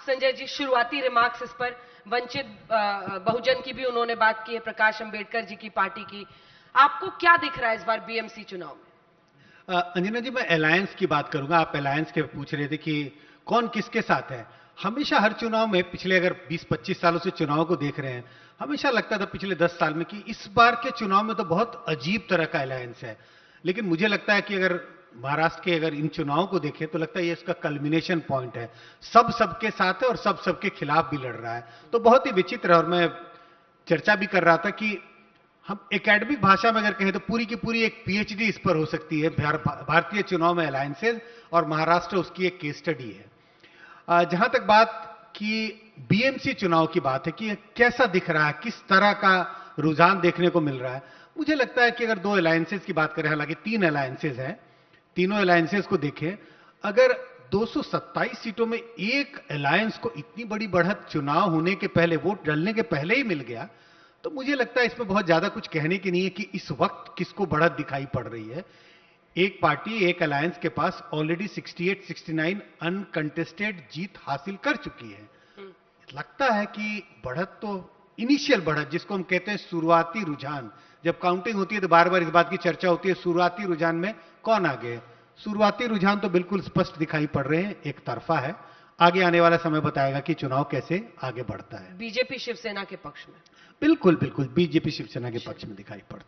संजय जी, शुरुआती रिमार्क्स इस पर, वंचित बहुजन की भी उन्होंने बात की है, प्रकाश अंबेडकर जी की पार्टी की। आपको क्या दिख रहा है इस बार बीएमसी चुनाव में? अंजना जी, मैं अलायंस की बात करूंगा। आप अलायंस के पूछ रहे थे कि कौन किसके साथ है। हमेशा हर चुनाव में, पिछले अगर 20-25 सालों से चुनाव को देख रहे हैं, हमेशा लगता था पिछले 10 साल में कि इस बार के चुनाव में तो बहुत अजीब तरह का अलायंस है। लेकिन मुझे लगता है कि अगर महाराष्ट्र के अगर इन चुनावों को देखें तो लगता है ये इसका कल्मिनेशन पॉइंट है। सब सबके साथ है और सब सबके खिलाफ भी लड़ रहा है। तो बहुत ही विचित्र है। और मैं चर्चा भी कर रहा था कि हम एकेडमिक भाषा में अगर कहें तो पूरी की पूरी एक पीएचडी इस पर हो सकती है, भारतीय चुनाव में अलायंसेज, और महाराष्ट्र उसकी एक केस स्टडी है। जहां तक बात की बीएमसी चुनाव की बात है कि कैसा दिख रहा है, किस तरह का रुझान देखने को मिल रहा है, मुझे लगता है कि अगर दो अलायंसेज की बात करें, हालांकि 3 अलायंसेज हैं, तीनों अलायंसेज को देखें, अगर 227 सीटों में एक अलायंस को इतनी बड़ी बढ़त चुनाव होने के पहले, वोट डलने के पहले ही मिल गया, तो मुझे लगता है इसमें बहुत ज्यादा कुछ कहने की नहीं है कि इस वक्त किसको बढ़त दिखाई पड़ रही है। एक पार्टी, एक अलायंस के पास ऑलरेडी 68-69 अनकंटेस्टेड जीत हासिल कर चुकी है। लगता है कि बढ़त तो, इनिशियल बढ़त जिसको हम कहते हैं शुरुआती रुझान, जब काउंटिंग होती है तो बार बार इस बात की चर्चा होती है शुरुआती रुझान में कौन आगे है। शुरुआती रुझान तो बिल्कुल स्पष्ट दिखाई पड़ रहे हैं, एक तरफा है। आगे आने वाला समय बताएगा कि चुनाव कैसे आगे बढ़ता है। बीजेपी शिवसेना के पक्ष में? बिल्कुल बिल्कुल, बीजेपी शिवसेना के पक्ष में दिखाई पड़ता है।